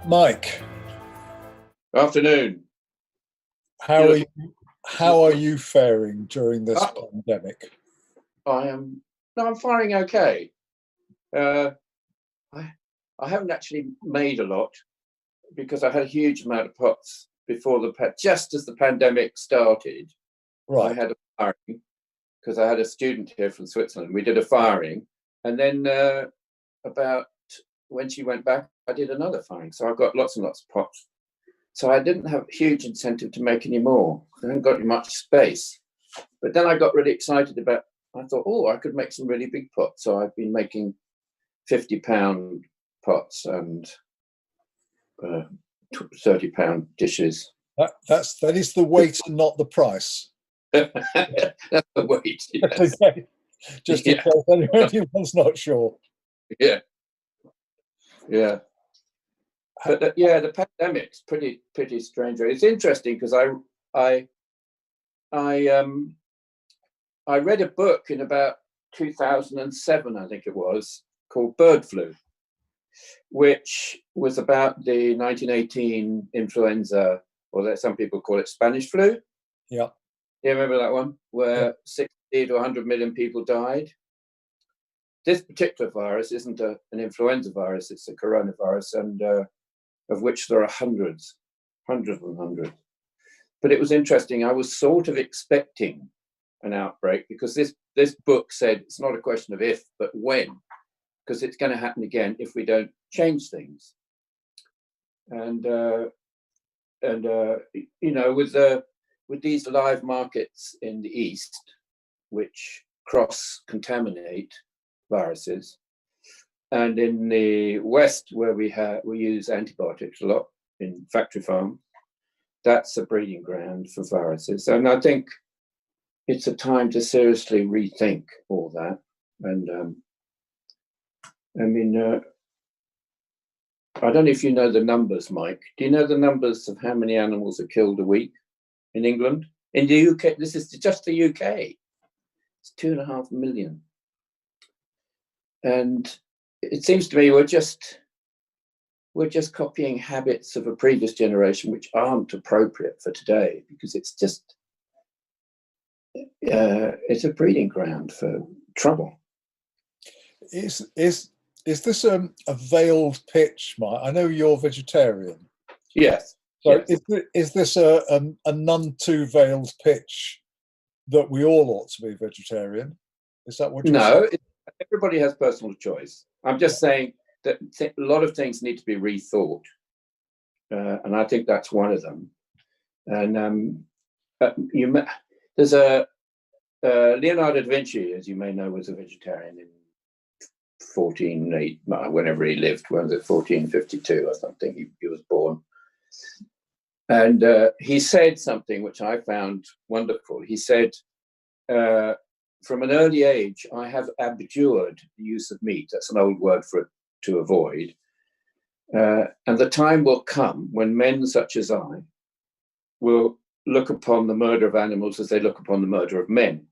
Mike, afternoon. How are you faring during this pandemic? I'm faring okay. I haven't actually made a lot because I had a huge amount of pots before just as the pandemic started. Right. I had a firing because I had a student here from Switzerland. We did a firing, and then about when she went back, I did another firing. So I've got lots and lots of pots. So I didn't have a huge incentive to make any more. I hadn't got much space. But then I got really excited I thought, oh, I could make some really big pots. So I've been making 50-pound pots and 30-pound dishes. That is the weight and not the price. That's the weight, yes. Okay. Just in case anyone's not sure. Yeah. Yeah. But the pandemic's pretty strange. It's interesting because I read a book in about 2007, I think it was, called Bird Flu, which was about the 1918 influenza, or that some people call it Spanish flu. Yeah. You remember that one, where 60 to 100 million people died? This particular virus isn't an influenza virus; it's a coronavirus, and of which there are hundreds and hundreds. But it was interesting. I was sort of expecting an outbreak because this book said it's not a question of if, but when, because it's going to happen again if we don't change things. And with these live markets in the East, which cross-contaminate viruses, and in the West, where we use antibiotics a lot in factory farms, that's a breeding ground for viruses. And I think it's a time to seriously rethink all that. And I don't know if you know the numbers, Mike. Do you know the numbers of how many animals are killed a week in England? In the UK, this is just the UK. It's 2.5 million. And it seems to me we're just copying habits of a previous generation which aren't appropriate for today, because it's just it's a breeding ground for trouble. Is this a veiled pitch, Mike? I know you're vegetarian. Yes. So yes. Is this a none too veiled pitch that we all ought to be vegetarian? Is that what you're saying? No, everybody has personal choice. I'm just saying that a lot of things need to be rethought, and I think that's one of them. And there's a Leonardo Da Vinci, as you may know, was a vegetarian in 1408, whenever he lived. When was it? 1452 or something. He was born, and he said something which I found wonderful. He said, from an early age, I have abjured the use of meat. That's an old word for it, to avoid. And the time will come when men such as I will look upon the murder of animals as they look upon the murder of men.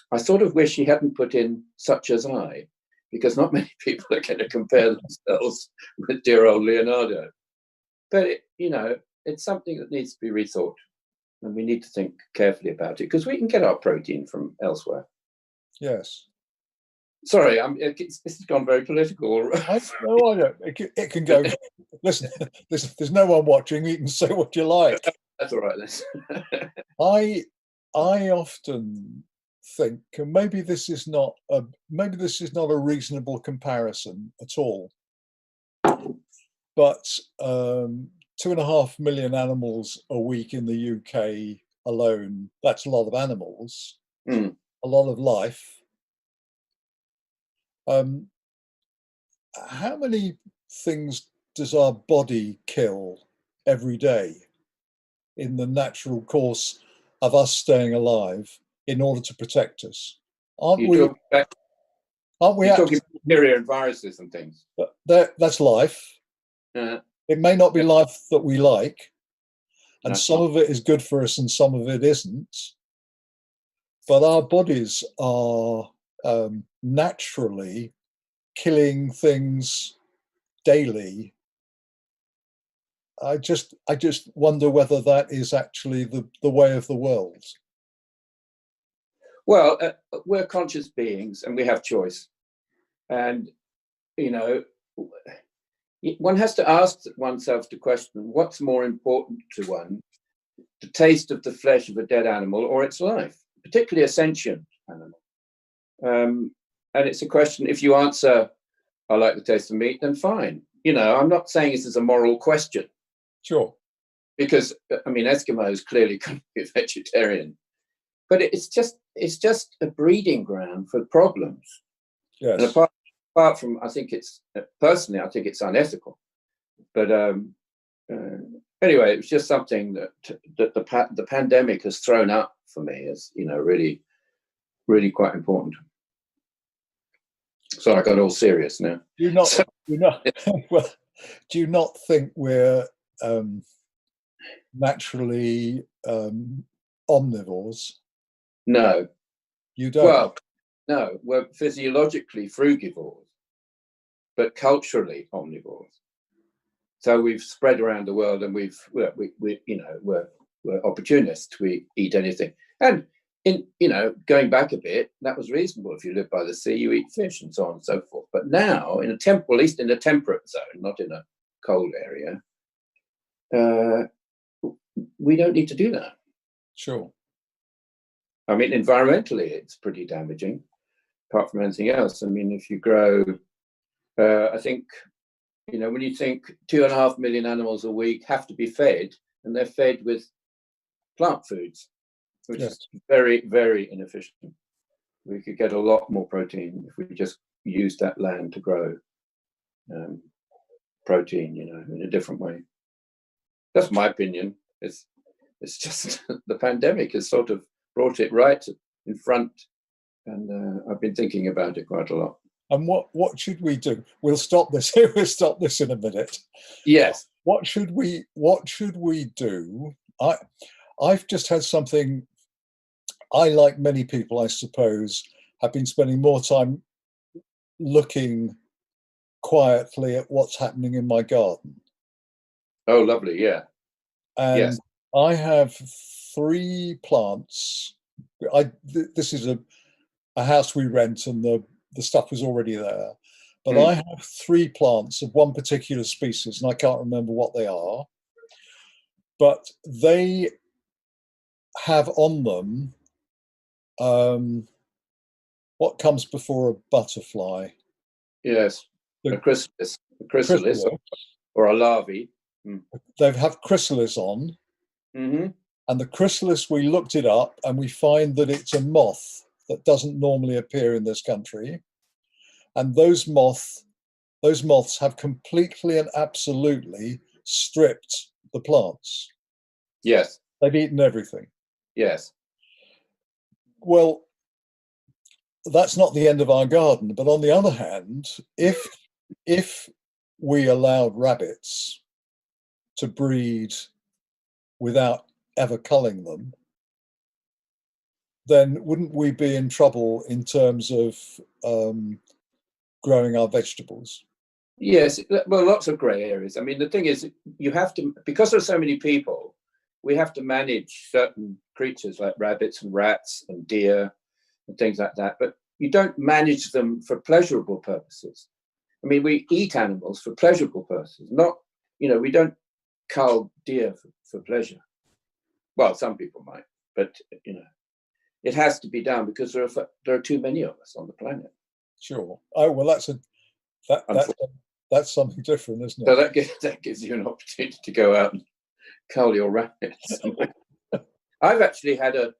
I sort of wish he hadn't put in such as I, because not many people are going to compare themselves with dear old Leonardo. But, it's something that needs to be rethought. And we need to think carefully about it, because we can get our protein from elsewhere. Yes. Sorry, this has gone very political. No, I don't. It can go. Listen, there's no one watching. You can say what you like. That's all right then. I often think, and maybe this is not a reasonable comparison at all, but 2.5 million animals a week in the UK alone, that's a lot of animals, a lot of life. How many things does our body kill every day in the natural course of us staying alive in order to protect us? Aren't we talking bacteria and viruses and things? That's life. It may not be life that we like, and some of it is good for us and some of it isn't. But our bodies are naturally killing things daily. I just wonder whether that is actually the way of the world. Well, we're conscious beings and we have choice. And, one has to ask oneself the question, what's more important to one, the taste of the flesh of a dead animal or its life, particularly a sentient animal? And it's a question, if you answer, I like the taste of meat, then fine. I'm not saying this is a moral question. Sure. Because, Eskimos clearly couldn't be a vegetarian. But it's just a breeding ground for problems. Yes. And apart from, I think it's unethical. But anyway, it was just something that the pandemic has thrown up for me as, really, really quite important. So I got all serious now. Do you not think we're naturally omnivores? No. You don't? Well, no, we're physiologically frugivores, but culturally omnivores. So we've spread around the world, and we're opportunists. We eat anything, and going back a bit, that was reasonable. If you live by the sea, you eat fish, and so on and so forth. But now, at least in a temperate zone, not in a cold area, we don't need to do that. Sure. Environmentally, it's pretty damaging, apart from anything else. If you grow, I think, when you think 2.5 million animals a week have to be fed, and they're fed with plant foods, which is very, very inefficient. We could get a lot more protein if we just used that land to grow protein, in a different way. That's my opinion. It's just the pandemic has sort of brought it right in front, and I've been thinking about it quite a lot. And what should we do? We'll stop this. We'll stop this in a minute. Yes. What should we do? I've just had something. I, like many people, I suppose, have been spending more time looking quietly at what's happening in my garden. Oh, lovely! Yeah. And yes. I have 3 plants. This is a house we rent, and the stuff was already there. But I have 3 plants of one particular species, and I can't remember what they are. But they have on them what comes before a butterfly? Yes, a chrysalis, or a larvae. They have chrysalis on. Mm-hmm. And the chrysalis, we looked it up, and we find that it's a moth that doesn't normally appear in this country. And those moths have completely and absolutely stripped the plants. Yes. They've eaten everything. Yes. Well, that's not the end of our garden. But on the other hand, if we allowed rabbits to breed without ever culling them, then wouldn't we be in trouble in terms of growing our vegetables? Yes, well, lots of grey areas. The thing is, you have to, because there's so many people, we have to manage certain creatures like rabbits and rats and deer and things like that. But you don't manage them for pleasurable purposes. I mean, we eat animals for pleasurable purposes, not, we don't cull deer for pleasure. Well, some people might, but, it has to be done because there are too many of us on the planet. Sure. Oh, well, that's something different, isn't it? So that gives you an opportunity to go out and cull your rabbits. I've actually had a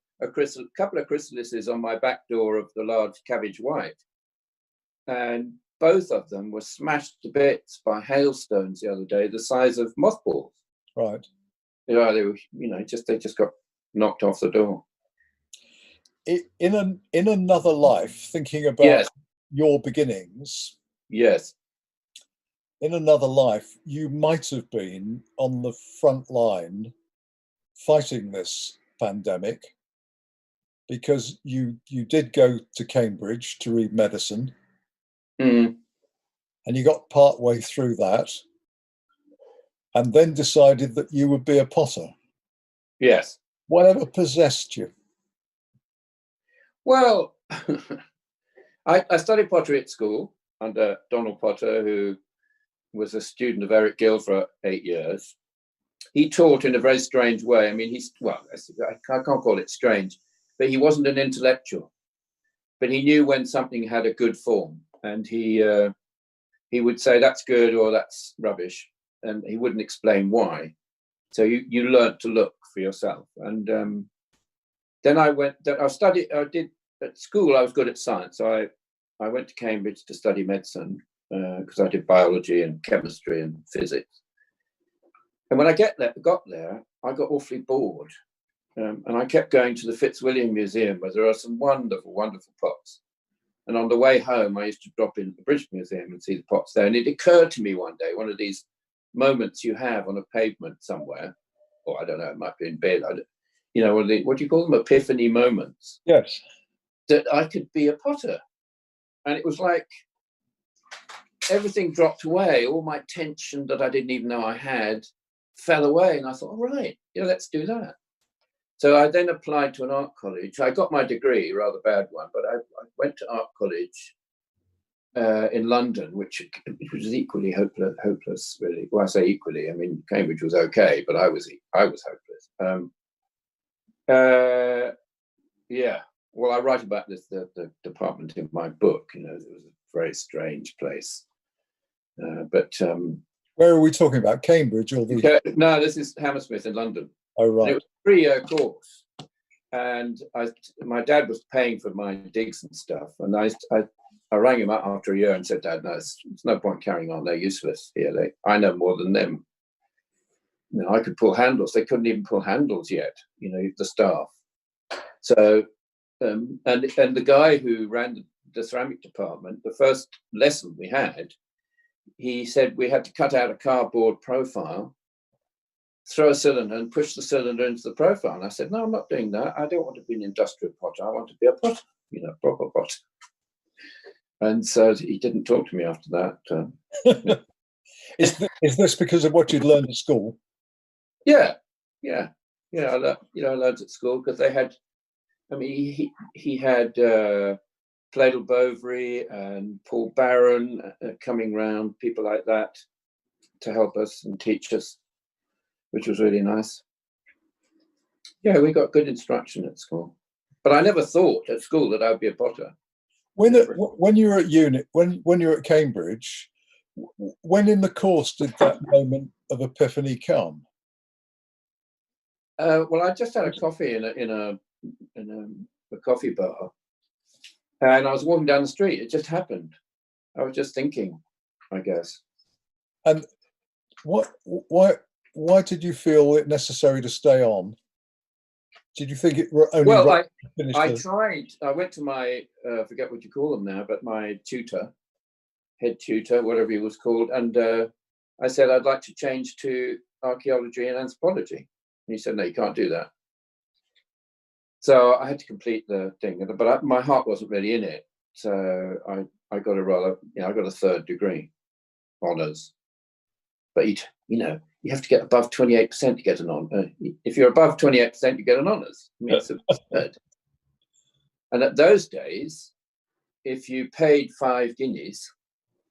couple of chrysalises on my back door of the large cabbage white, and both of them were smashed to bits by hailstones the other day, the size of mothballs. Right. They were, they just got knocked off the door. In another life, thinking about your beginnings. Yes. In another life, you might have been on the front line fighting this pandemic, because you did go to Cambridge to read medicine, and you got part way through that, and then decided that you would be a potter. Yes. Whatever possessed you? Well, I studied pottery at school under Donald Potter, who was a student of Eric Gill for 8 years. He taught in a very strange way. I mean, I can't call it strange, but he wasn't an intellectual. But he knew when something had a good form, and he would say that's good or that's rubbish, and he wouldn't explain why. So you learnt to look for yourself. And then I did at school. I was good at science, so I went to Cambridge to study medicine because I did biology and chemistry and physics. And when I got there, I got awfully bored. And I kept going to the Fitzwilliam Museum, where there are some wonderful, wonderful pots. And on the way home, I used to drop in the British Museum and see the pots there. And it occurred to me one day, one of these moments you have on a pavement somewhere, or I don't know, it might be in bed, what do you call them? Epiphany moments. Yes. That I could be a potter. And it was like everything dropped away. All my tension that I didn't even know I had fell away. And I thought, all right, let's do that. So I then applied to an art college. I got my degree, a rather bad one, but I went to art college in London, which was equally hopeless, really. Well, I say equally. I mean, Cambridge was okay, but I was hopeless. Yeah. Well, I write about this the department in my book. It was a very strange place. Where are we talking about? Cambridge or the? No, this is Hammersmith in London. Oh, right. And it was a 3-year course, and my dad was paying for my digs and stuff, and I rang him up after a year and said, Dad, no, it's no point carrying on. They're useless here. I know more than them. I could pull handles. They couldn't even pull handles yet. The staff. So, and the guy who ran the ceramic department, the first lesson we had, he said we had to cut out a cardboard profile, throw a cylinder and push the cylinder into the profile. And I said, no, I'm not doing that. I don't want to be an industrial potter. I want to be a potter, proper potter. And so he didn't talk to me after that. Is this because of what you'd learned at school? Yeah. I learned at school because they had, he had Pladel Bovary and Paul Barron coming round, people like that, to help us and teach us, which was really nice. Yeah, we got good instruction at school. But I never thought at school that I would be a potter. When you were at when you were at Cambridge, when in the course did that moment of epiphany come? Well, I just had a coffee in a coffee bar, and I was walking down the street. It just happened. I was just thinking, I guess. And why did you feel it necessary to stay on? Did you think it only? Well, I tried. I went to my forget what you call them now, but my tutor, head tutor, whatever he was called, and I said I'd like to change to archaeology and anthropology. And he said, no, you can't do that. So I had to complete the thing, but my heart wasn't really in it. So I got I got a third degree, honours. But you have to get above 28% to get an honour. If you're above 28%, you get an honours. It's absurd. And at those days, if you paid 5 guineas,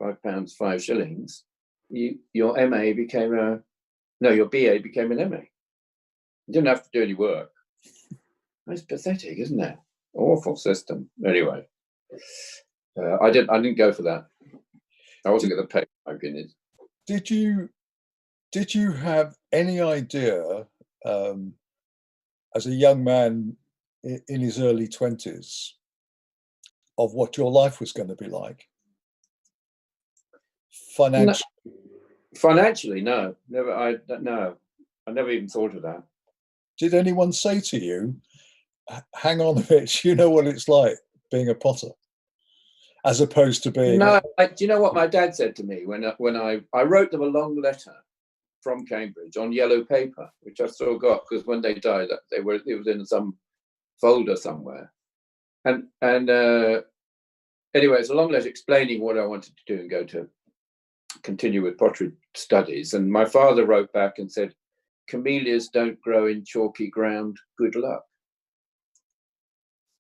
£5, 5 shillings, your MA became your BA became an MA. You didn't have to do any work. It's pathetic, isn't it? Awful system. Anyway, I didn't go for that. I wasn't going to pay 5 guineas. Did you have any idea, as a young man in his early 20s, of what your life was going to be like? Financially? No. Financially, no. Never. I never even thought of that. Did anyone say to you, hang on a bit, you know what it's like being a potter, as opposed to being... No, do you know what my dad said to me when I wrote them a long letter from Cambridge on yellow paper, which I still got, because when they died, it was in some folder somewhere. And anyway, it's a long letter explaining what I wanted to do and go to continue with pottery studies. And my father wrote back and said, "Camellias don't grow in chalky ground, good luck."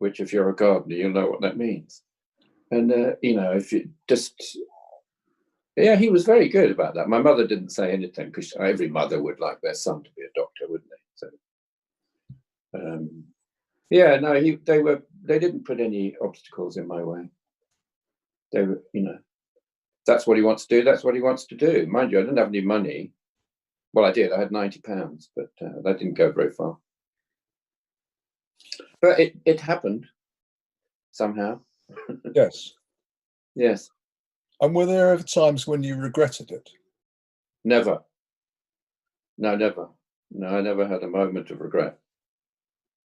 Which, if you're a gardener, you'll know what that means. And, if you just... Yeah, he was very good about that. My mother didn't say anything, because every mother would like their son to be a doctor, wouldn't they? So, yeah, no, they didn't put any obstacles in my way. They were, that's what he wants to do, that's what he wants to do. Mind you, I didn't have any money. Well, I did, I had £90, but that didn't go very far. But it happened somehow. Yes. Yes. And were there ever times when you regretted it? Never. No, never. No, I never had a moment of regret.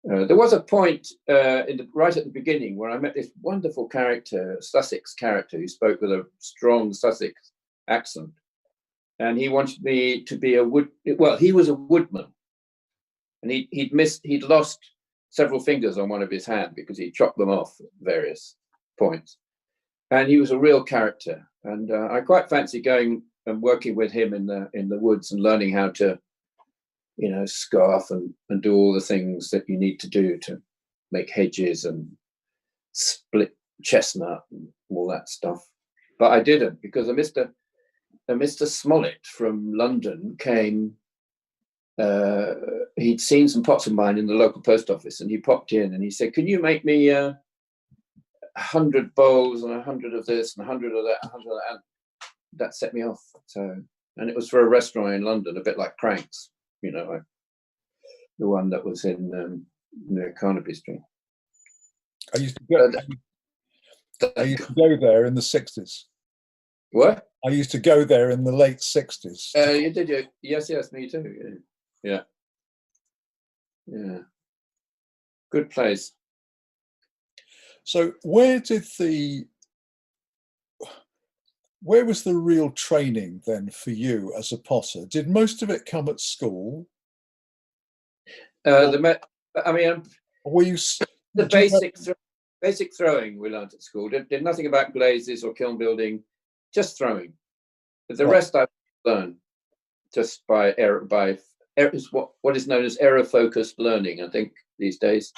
There was a point right at the beginning where I met this wonderful character, Sussex character, who spoke with a strong Sussex accent. And he wanted me to be he was a woodman. And he'd lost several fingers on one of his hands because he chopped them off at various points. And he was a real character. And I quite fancy going and working with him in the woods and learning how to, scarf and do all the things that you need to do to make hedges and split chestnut and all that stuff. But I didn't, because a Mr. Smollett from London came. He'd seen some pots of mine in the local post office, and he popped in and he said, "Can you make me 100 bowls and 100 of this and 100 of that, 100 of that?" And that set me off. And it was for a restaurant in London, a bit like Cranks, the one that was in near Carnaby Street. I used to go there in the 60s. What? I used to go there in the late 60s. You did? Yes, me too. Yeah. Good place. So where was the real training then for you as a potter? Did most of it come at school? Were you the basic throwing we learned at school. Did nothing about glazes or kiln building, just throwing. But the rest I learned just by what is known as error focused learning, I think, these days,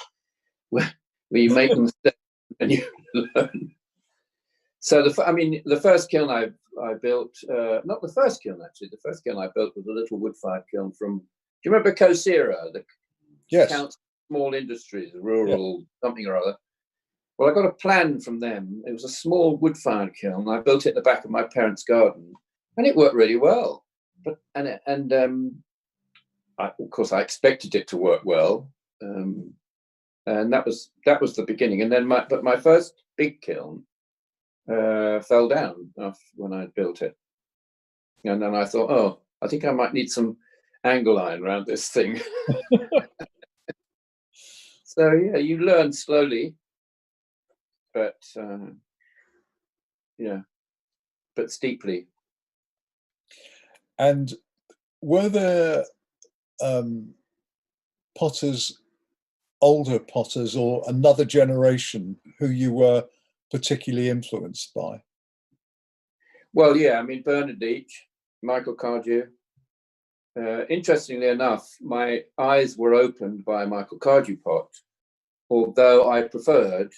where you make mistakes and you learn. So the first kiln I built, not the first kiln actually. The first kiln I built was a little wood-fired kiln from. Do you remember Kosira, the Council Small Industries, rural something or other? Well, I got a plan from them. It was a small wood-fired kiln. I built it at the back of my parents' garden, and it worked really well. But of course, I expected it to work well, and that was the beginning. And then my first big kiln fell down when I built it, and then I thought, oh, I think I might need some angle iron around this thing. So yeah, you learn slowly, but steeply. And were there older potters or another generation who you were particularly influenced by? Well, yeah, Bernard Leach, Michael Cardew. Interestingly enough, my eyes were opened by Michael Cardew pot, although I preferred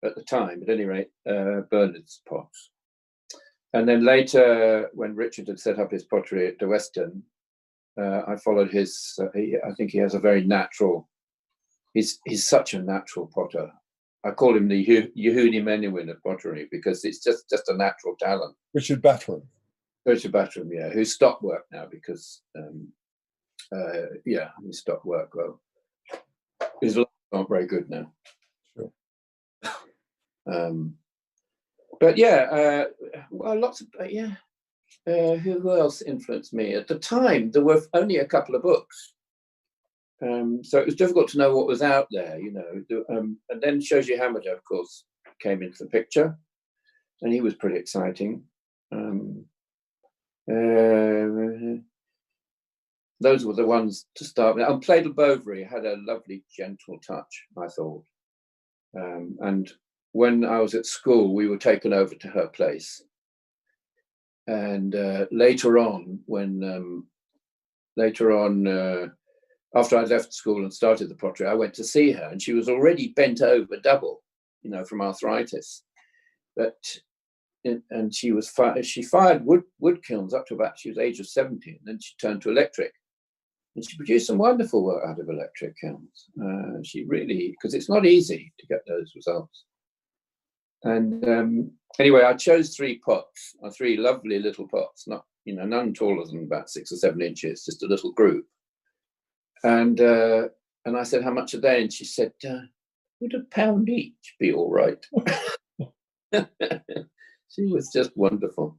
at the time, at any rate, Bernard's pots. And then later, when Richard had set up his pottery at the Western, I followed his. I think he has a very natural. He's such a natural potter. I call him the Yehudi Menuhin of pottery because it's just a natural talent. Richard Batteram. Richard Batteram, yeah, who stopped work now because, he stopped work. Well, his life not very good now. Sure. But yeah, well, lots of who else influenced me at the time? There were only a couple of books. So it was difficult to know what was out there, you know. And then Shoji Hamada, of course, came into the picture, and he was pretty exciting. Those were the ones to start with. And Pladel Bovary had a lovely, gentle touch, I thought. And when I was at school, we were taken over to her place. And later on, after I left school and started the pottery, I went to see her, and she was already bent over double, you know, from arthritis. And she fired wood kilns up to about, she was age of 70, and then she turned to electric. And she produced some wonderful work out of electric kilns. She really, because it's not easy to get those results. And anyway, I chose 3 pots, 3 lovely little pots, not, you know, none taller than about 6 or 7 inches, just a little group. And I said, how much are they? And she said, would £1 each be all right? She was just wonderful.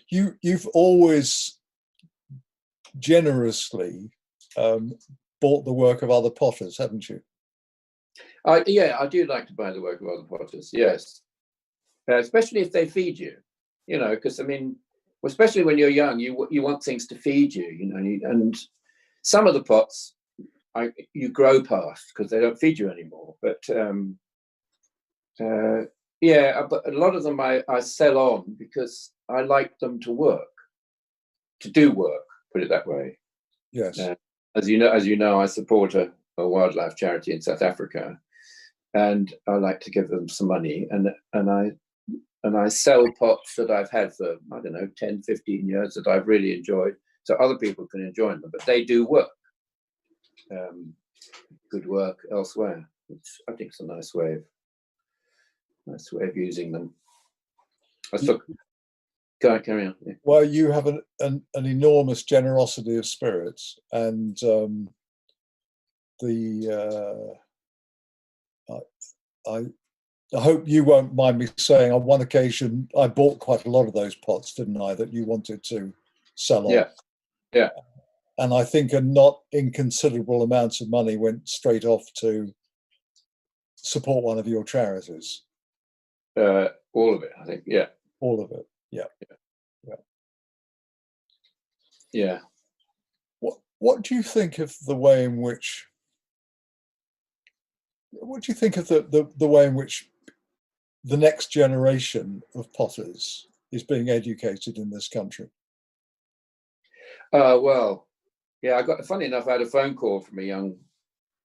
You've always generously bought the work of other potters, haven't you? I do like to buy the work of other potters, yes. Especially if they feed you, you know, because I mean, especially when you're young, you want things to feed you, you know, and some of the pots you grow past because they don't feed you anymore. But but a lot of them I sell on because I like them to do work, put it that way. Yes. As you know, I support a wildlife charity in South Africa, and I like to give them some money, and I sell pots that I've had for, I don't know, 10, 15 years that I've really enjoyed, so other people can enjoy them, but they do work. Good work elsewhere, which I think is a nice way of using them. Carry on. Yeah. Well, you have an enormous generosity of spirits, and I hope you won't mind me saying on one occasion I bought quite a lot of those pots, didn't I, that you wanted to sell on? Yeah. And I think a not inconsiderable amounts of money went straight off to support one of your charities. All of it, I think. Yeah. All of it. Yeah. What do you think of the way in which? What do you think of the way in which the next generation of potters is being educated in this country? Well, yeah, funny enough, I had a phone call from a young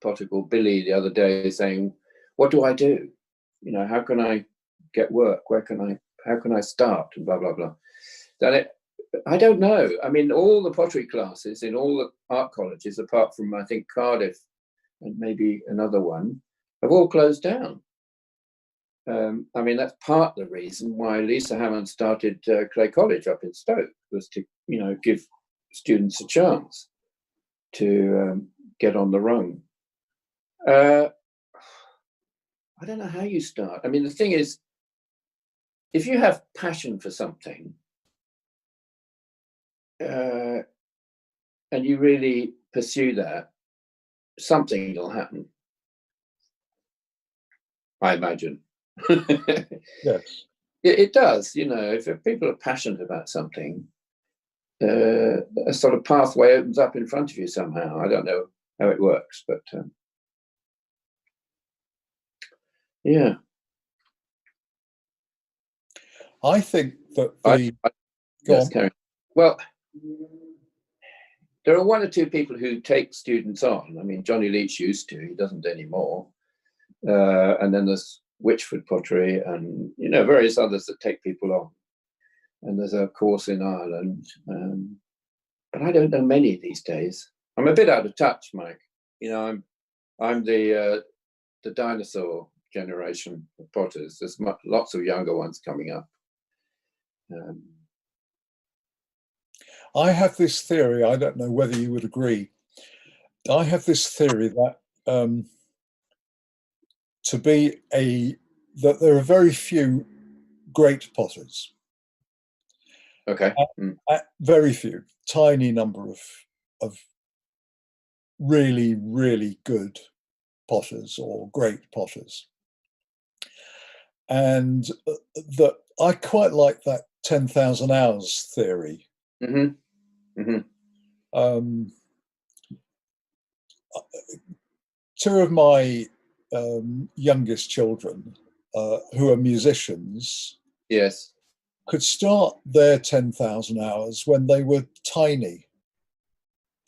potter called Billy the other day saying, what do I do? You know, how can I get work? How can I start? And blah, blah, blah. I don't know. I mean, all the pottery classes in all the art colleges, apart from, I think, Cardiff and maybe another one, have all closed down. I mean, that's part of the reason why Lisa Hammond started Clay College up in Stoke, was to, you know, give students a chance to get on the rung. I don't know how you start. I mean, the thing is, if you have passion for something, and you really pursue that, something will happen, I imagine. Yes. It does, you know, if people are passionate about something, a sort of pathway opens up in front of you somehow. I don't know how it works, but yeah. I think that well, there are 1 or 2 people who take students on. I mean, Johnny Leach used to, he doesn't anymore. And then there's Witchford pottery, and various others that take people on. And there's a course in Ireland, but I don't know many these days. I'm a bit out of touch, Mike. I'm the dinosaur generation of potters. There's lots of younger ones coming up. I have this theory, I don't know whether you would agree. I have this theory that that there are very few great potters. Okay. Very few, tiny number of really, really good potters or great potters. And that I quite like that 10,000 hours theory. Two of my youngest children, who are musicians, yes, could start their 10,000 hours when they were tiny,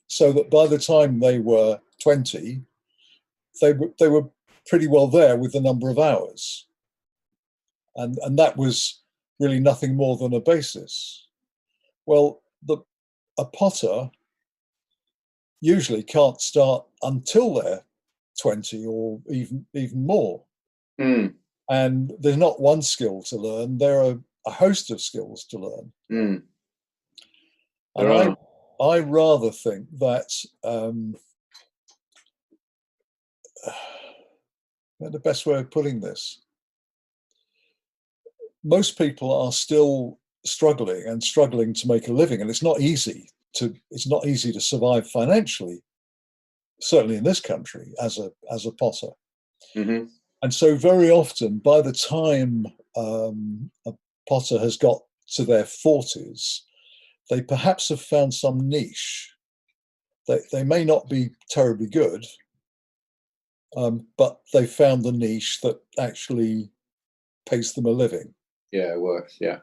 so that by the time they were 20, they were pretty well there with the number of hours, and that was really nothing more than a basis. Well, a potter usually can't start until they're 20 or even more. And there's not one skill to learn, there are a host of skills to learn. And I rather think that the best way of putting this, most people are still struggling to make a living, and it's not easy to survive financially, certainly in this country, as a potter. And so very often, by the time a potter has got to their 40s, they perhaps have found some niche. They may not be terribly good, but they found the niche that actually pays them a living. Yeah, it works. Yeah.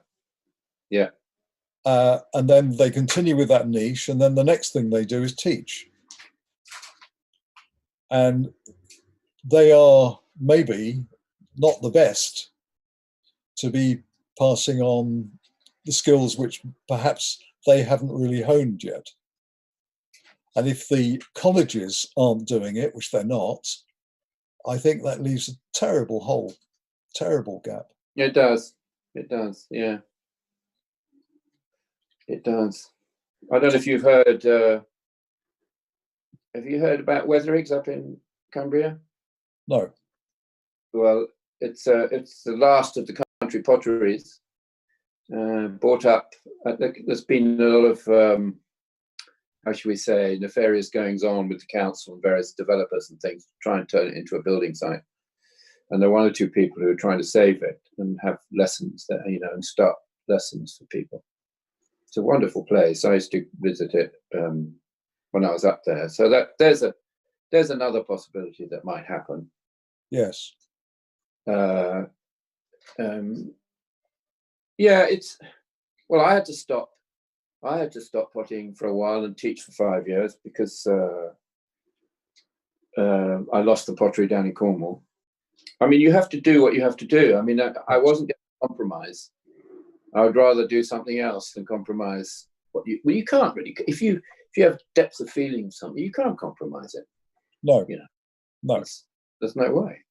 And then they continue with that niche, and then the next thing they do is teach. And they are maybe not the best to be passing on the skills which perhaps they haven't really honed yet. And if the colleges aren't doing it, which they're not, I think that leaves a terrible hole, terrible gap. It does. Yeah. It does. I don't know if you've heard. Have you heard about Weatherigs up in Cumbria? No. Well, it's the last of the country potteries. Bought up. There's been a lot of how should we say, nefarious goings on with the council and various developers and things to try and turn it into a building site. And there are one or two people who are trying to save it and have lessons there, and start lessons for people. It's a wonderful place. I used to visit it when I was up there. So that there's another possibility that might happen. Yes. Yeah, I had to stop. I had to stop potting for a while and teach for 5 years because I lost the pottery down in Cornwall. I mean, you have to do what you have to do. I mean, I wasn't going to compromise. I would rather do something else than compromise. You can't really. If you have depth of feeling for something, you can't compromise it. No. No. There's no way.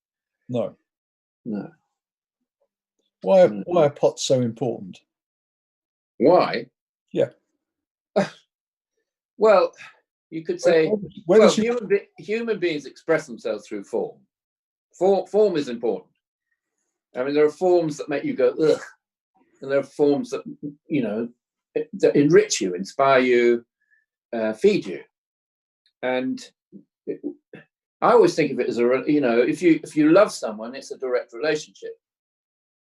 No. No. Why are pots so important? Why? Yeah. Well, you could say human beings express themselves through form. Form is important. I mean, there are forms that make you go ugh, and there are forms that that enrich you, inspire you, feed you. And I always think of it as if you love someone, it's a direct relationship.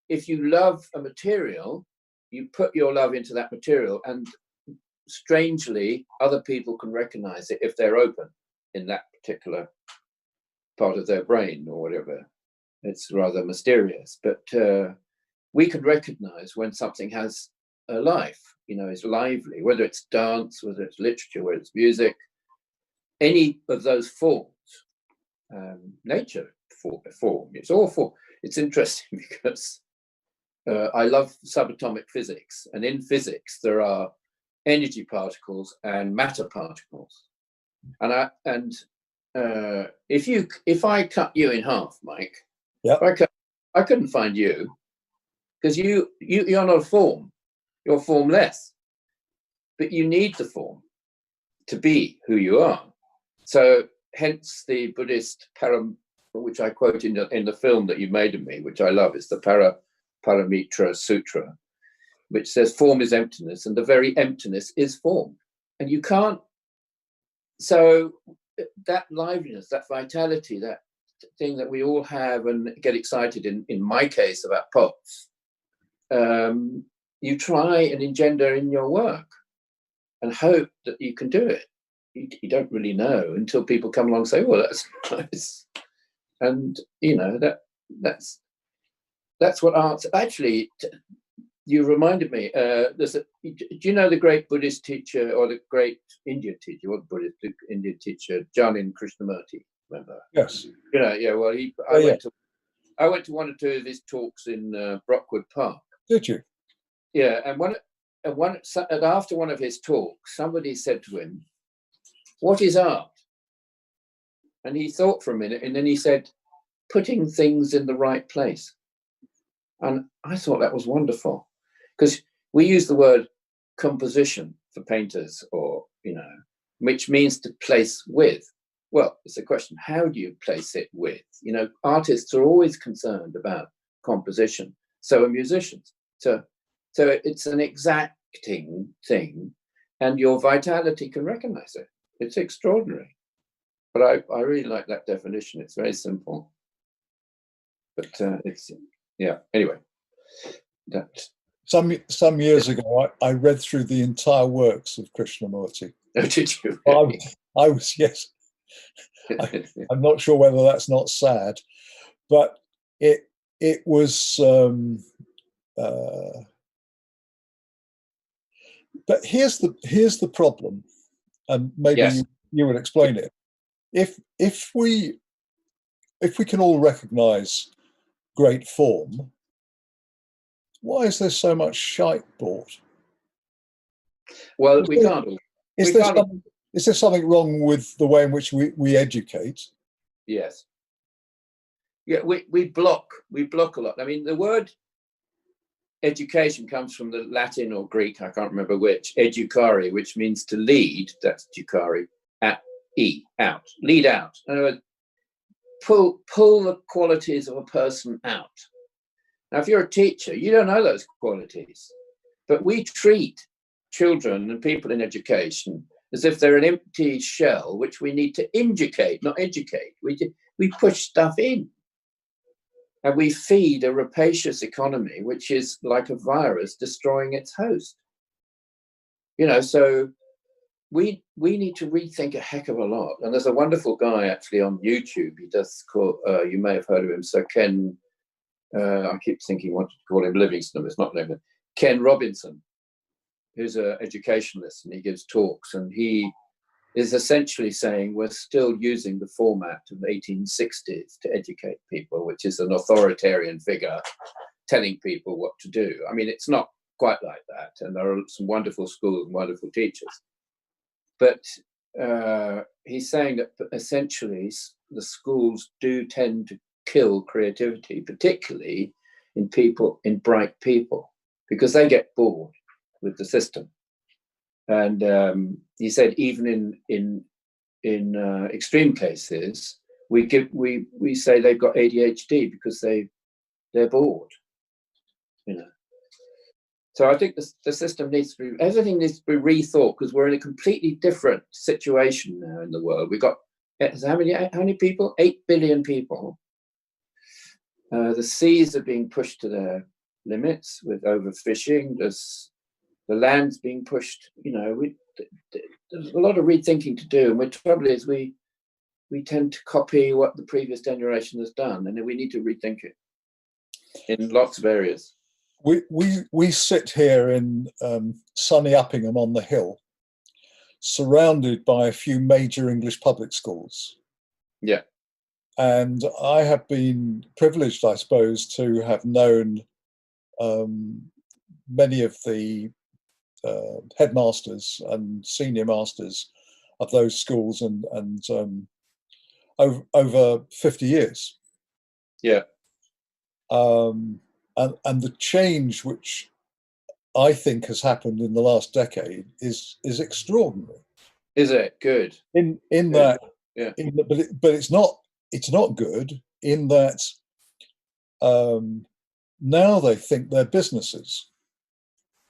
If you love a material, you put your love into that material, and strangely, other people can recognize it if they're open in that particular part of their brain or whatever. It's rather mysterious, but we can recognize when something has a life, is lively, whether it's dance, whether it's literature, whether it's music, any of those forms, nature form, it's all form. it's interesting because I love subatomic physics, and in physics there are energy particles and matter particles. And if I cut you in half, Mike, I couldn't find you because you're not a form. You're formless, but you need the form to be who you are. So hence the Buddhist which I quote in the film that you made of me, which I love, is the Paramitra Sutra, which says form is emptiness, and the very emptiness is form. And you can't. So that liveliness, that vitality, that thing that we all have and get excited in my case about pots, you try and engender in your work and hope that you can do it. You don't really know until people come along and say, well, that's nice. And, you know, that's what art's actually. You reminded me, do you know the great Buddhist teacher or the great Indian teacher, what Buddhist Indian teacher, Janin Krishnamurti, remember? Yes. You know, yeah, well, I went to one or two of his talks in Brockwood Park. Did you? Yeah, and after one of his talks, somebody said to him, what is art? And he thought for a minute, and then he said, putting things in the right place. And I thought that was wonderful, because we use the word composition for painters, or, you know, which means to place with. Well, it's a question, how do you place it with? You know, artists are always concerned about composition. So are musicians. So it's an exacting thing, and your vitality can recognize it. It's extraordinary. But I really like that definition. It's very simple. But it's, yeah, anyway. Some years ago, I read through the entire works of Krishnamurti. Oh, did you? I was, yes. I'm not sure whether that's not sad, but it was. But here's the problem, and maybe yes. you would explain it. If we can all recognise great form, why is there so much shite bought? Well, we can't. Is there something wrong with the way in which we educate? Yes. Yeah, we block a lot. I mean, the word education comes from the Latin or Greek, I can't remember which, educare, which means to lead. That's educare, out, lead out. In other words, pull the qualities of a person out. Now, if you're a teacher, you don't know those qualities, but we treat children and people in education as if they're an empty shell, which we need to indicate, not educate. We push stuff in, and we feed a rapacious economy, which is like a virus destroying its host. You know, so we need to rethink a heck of a lot. And there's a wonderful guy actually on YouTube. He does call, you may have heard of him, Sir Ken. I keep thinking, what to call him, Livingston. It's not Livingston. Ken Robinson, who's an educationalist, and he gives talks, and he is essentially saying we're still using the format of the 1860s to educate people, which is an authoritarian figure telling people what to do. I mean, it's not quite like that, and there are some wonderful schools and wonderful teachers. But he's saying that essentially the schools do tend to kill creativity, particularly in bright people, because they get bored with the system. And he said even in extreme cases, we say they've got ADHD because they're bored, you know. So I think the system needs to be, everything needs to be rethought, because we're in a completely different situation now in the world. We've got how many people? 8 billion people. The seas are being pushed to their limits with overfishing. The land's being pushed. You know, there's a lot of rethinking to do, and the trouble is we tend to copy what the previous generation has done, and then we need to rethink it in lots of areas. We sit here in sunny Uppingham on the hill, surrounded by a few major English public schools. Yeah. And I have been privileged, I suppose, to have known many of the headmasters and senior masters of those schools, and over 50 years. Yeah. And the change which I think has happened in the last decade is extraordinary. Is it good? In Good. that, Yeah. But it's not good in that now they think they're businesses.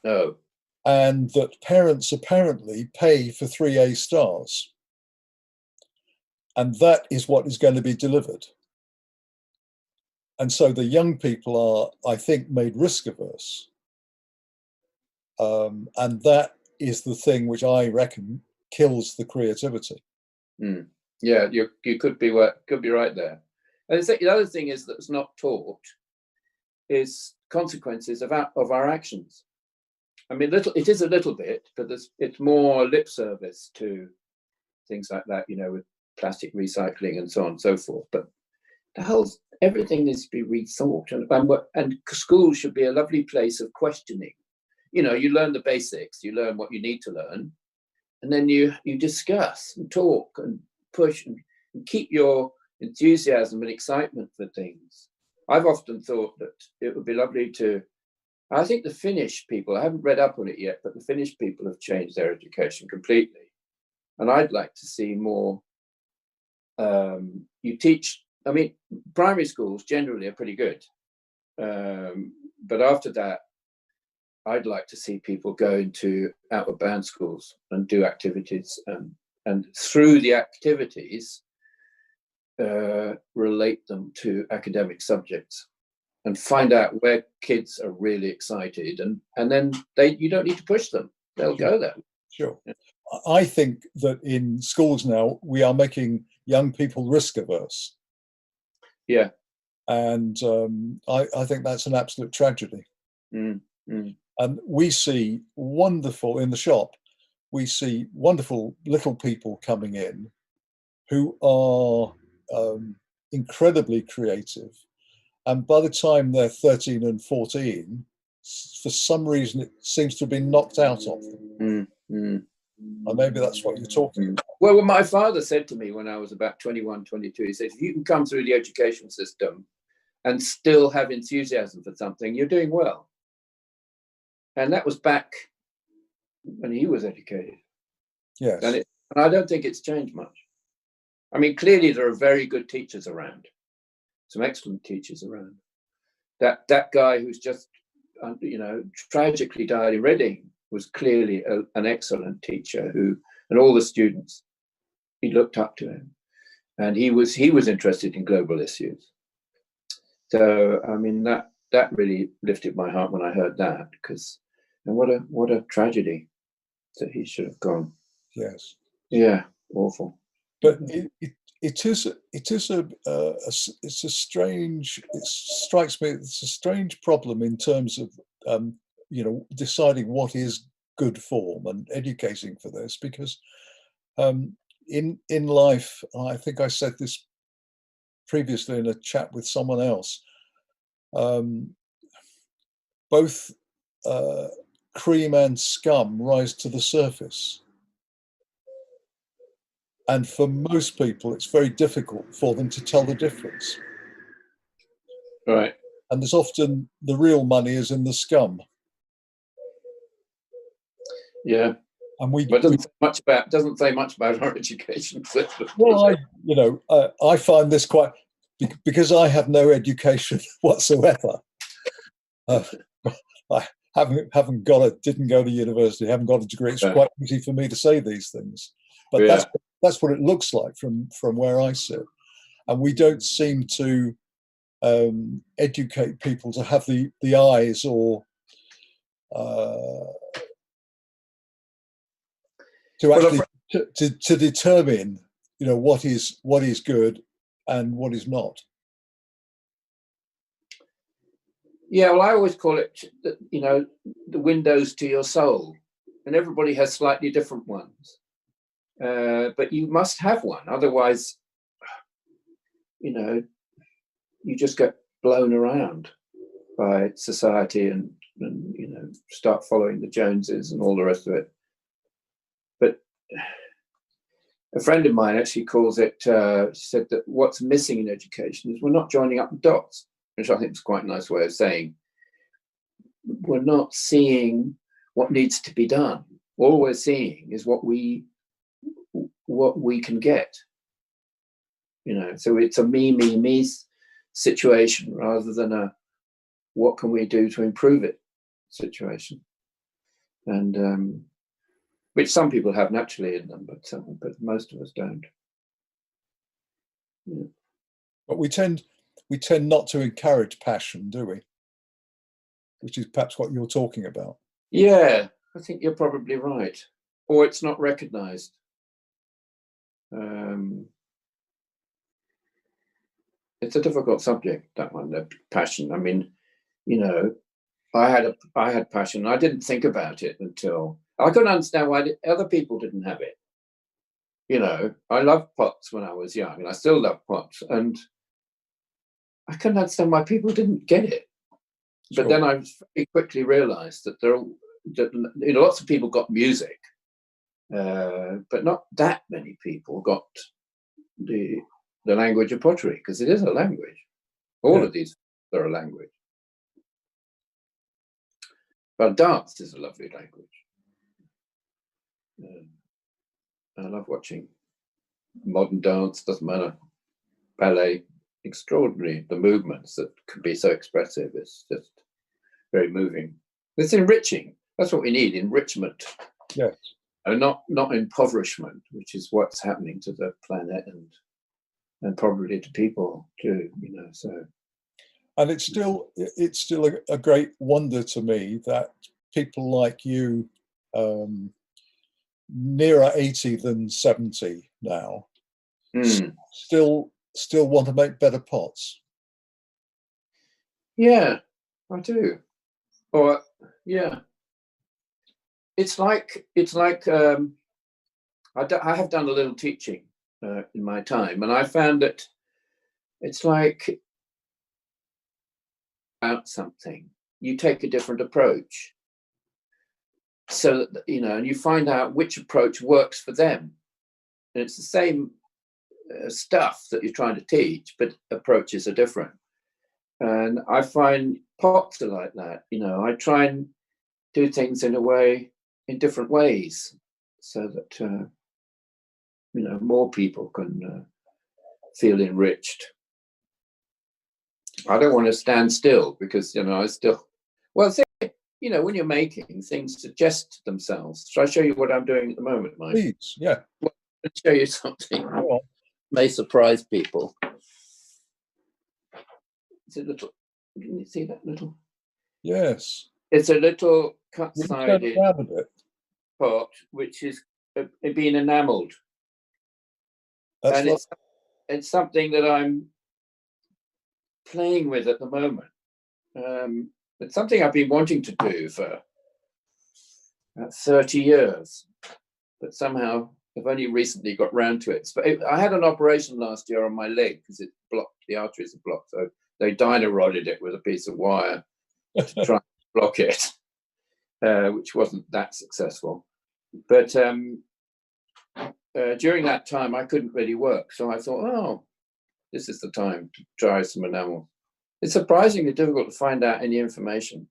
Oh. And that parents apparently pay for 3A stars. And that is what is going to be delivered. And so the young people are, I think, made risk averse. And that is the thing which I reckon kills the creativity. Mm. Yeah, you could be right there. And the other thing is that's not taught is consequences of our actions. I mean, it is a little bit, but it's more lip service to things like that, with plastic recycling and so on and so forth. But everything needs to be rethought, and schools should be a lovely place of questioning. You learn the basics, you learn what you need to learn, and then you discuss and talk and push and keep your enthusiasm and excitement for things. I've often thought that it would be lovely I think the Finnish people, I haven't read up on it yet, but the Finnish people have changed their education completely. And I'd like to see more, you teach, I mean, primary schools generally are pretty good. But after that, I'd like to see people go into outward bound schools and do activities, and through the activities, relate them to academic subjects and find out where kids are really excited, and then you don't need to push them. They'll go there. Sure. Yeah. I think that in schools now, we are making young people risk averse. Yeah. And I think that's an absolute tragedy. Mm. And we see in the shop, we see wonderful little people coming in who are incredibly creative. And by the time they're 13 and 14, for some reason, it seems to have been knocked out of them. And maybe that's what you're talking about. Well, what my father said to me when I was about 21, 22, he said, if you can come through the education system and still have enthusiasm for something, you're doing well. And that was back when he was educated. Yes. And I don't think it's changed much. I mean, clearly there are very good teachers around, some excellent teachers around. That guy who's just, tragically died in Reading was clearly an excellent teacher and all the students, he looked up to him, and he was interested in global issues. So, I mean, that really lifted my heart when I heard that, and what a tragedy that he should have gone. Yes. Yeah, awful. But it strikes me it's a strange problem in terms of deciding what is good form and educating for this, because in life, I think I said this previously in a chat with someone else, both cream and scum rise to the surface. And for most people, it's very difficult for them to tell the difference. Right. And there's often the real money is in the scum. Yeah. And but it doesn't say much about our education system. Well, I find this quite, because I have no education whatsoever. I didn't go to university, haven't got a degree. It's quite easy for me to say these things, but that's what it looks like from where I sit. And we don't seem to educate people to have the eyes or to actually to determine, what is good and what is not. Yeah, well, I always call it, the windows to your soul, and everybody has slightly different ones. But you must have one, otherwise, you know, you just get blown around by society and you know, start following the Joneses and all the rest of it. But a friend of mine actually calls it, said that what's missing in education is we're not joining up the dots, which I think is quite a nice way of saying we're not seeing what needs to be done. All we're seeing is what we can get. You know, so it's a me situation rather than a what can we do to improve it situation. And which some people have naturally in them, but most of us don't. Yeah. But we tend not to encourage passion, do we? Which is perhaps what you're talking about. Yeah, I think you're probably right. Or it's not recognized. It's a difficult subject, that one, the passion. I mean, you know, I had passion. I didn't think about it until I couldn't understand why other people didn't have it. You know, I loved pots when I was young, and I still love pots, and I couldn't understand why people didn't get it. But then I very quickly realized that you know, lots of people got music, but not that many people got the language of pottery, because it is a language. All of these are a language. But dance is a lovely language. I love watching modern dance, doesn't matter, ballet, extraordinary, the movements that can be so expressive. It's just very moving. It's enriching. That's what we need, enrichment. Yes. And not impoverishment, which is what's happening to the planet and probably to people too, you know. So, and it's still a great wonder to me that people like you, nearer 80 than 70 now, still want to make better pots. Yeah, I do. Or yeah, it's like I have done a little teaching in my time, and I found that it's like about something, you take a different approach, so that, you know, and you find out which approach works for them. And it's the same stuff that you're trying to teach, but approaches are different. And I find pots are like that. You know, I try and do things in different ways, so that you know, more people can feel enriched. I don't want to stand still, because, you know, you know, when you're making, things suggest themselves. Shall I show you what I'm doing at the moment, Mike? Please, yeah. Well, I'll show you something that may surprise people. It's a little, can you see that little? Yes. It's a little cut-sided pot, which is being enamelled. And it's something that I'm playing with at the moment. It's something I've been wanting to do for about 30 years, but somehow I've only recently got round to it. But I had an operation last year on my leg because it blocked, the arteries are blocked. So they dynaroded it with a piece of wire to try and block it, which wasn't that successful. But during that time, I couldn't really work. So I thought, oh, this is the time to try some enamel. It's surprisingly difficult to find out any information.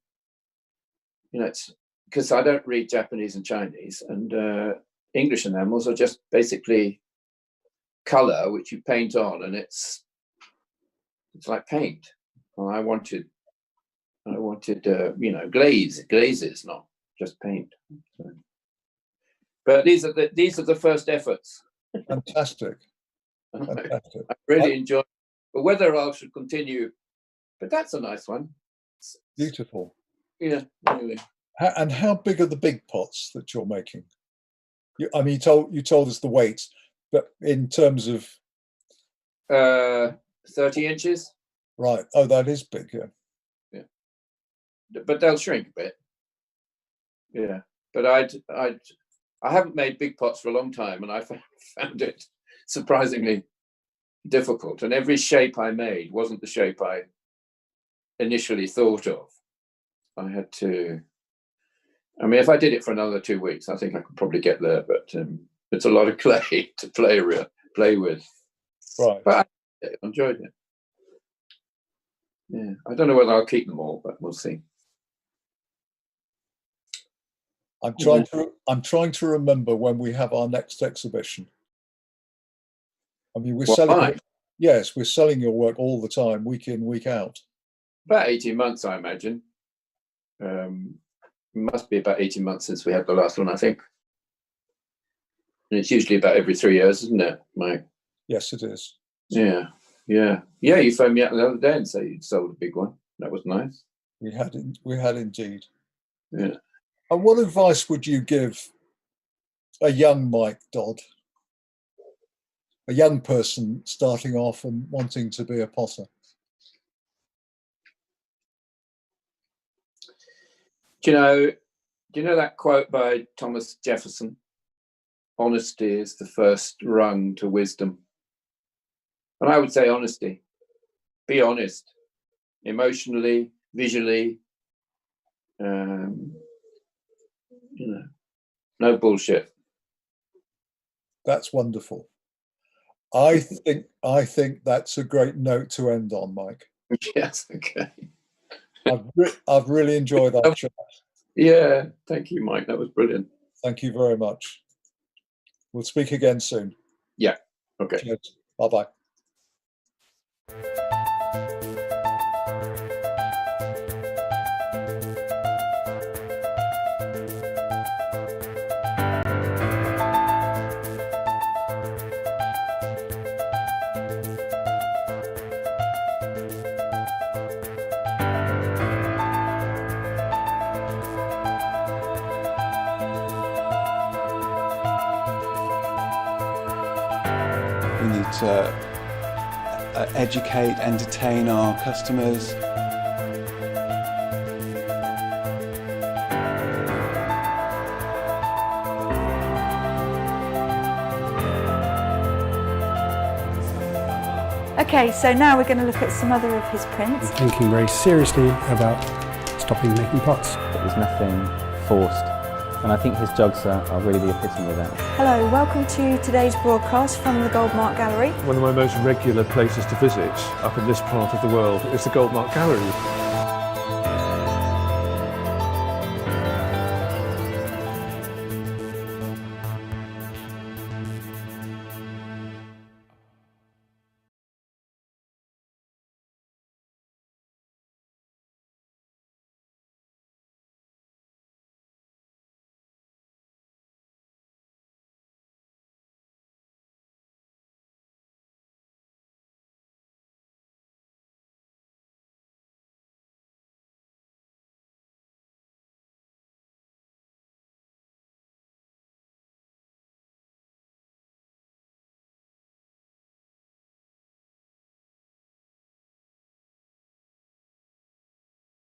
You know, it's because I don't read Japanese and Chinese, and English enamels are just basically color which you paint on, and it's like paint. Well, I wanted you know, glazes, not just paint. So, but these are the first efforts. Fantastic. Fantastic. I really enjoy it. But whether I should continue, but that's a nice one. Beautiful. Yeah, really. And how big are the big pots that you're making? I mean, you told us the weight, but in terms of 30 inches. Right. Oh, that is big. Yeah. Yeah. But they'll shrink a bit. Yeah. But I haven't made big pots for a long time, and I found it surprisingly difficult, and every shape I made wasn't the shape I initially thought of. I had to, I mean, if I did it for another 2 weeks, I think I could probably get there, but it's a lot of clay to play with. Right. But I enjoyed it. Yeah, I don't know whether I'll keep them all, but we'll see. I'm trying to remember when we have our next exhibition. I mean, we're selling your work all the time, week in, week out. About 18 months, I imagine. Must be about 18 months since we had the last one, I think. And it's usually about every 3 years, isn't it, Mike? Yes, it is. Yeah. You phoned me out the other day and said you'd sold a big one. That was nice. We had indeed. Yeah. And what advice would you give a young Mike Dodd, a young person starting off and wanting to be a potter? Do you know that quote by Thomas Jefferson? Honesty is the first rung to wisdom. And I would say honesty. Be honest, emotionally, visually. No bullshit. That's wonderful. I think that's a great note to end on, Mike. Yes, okay. I've really enjoyed that chat. Yeah, thank you, Mike. That was brilliant. Thank you very much. We'll speak again soon. Yeah, okay. Cheers. Bye-bye. We need to educate, entertain our customers. Okay, so now we're going to look at some other of his prints. I'm thinking very seriously about stopping making pots. It was nothing forced, and I think his jogs are really the epitome of that. Hello, welcome to today's broadcast from the Goldmark Gallery. One of my most regular places to visit up in this part of the world is the Goldmark Gallery.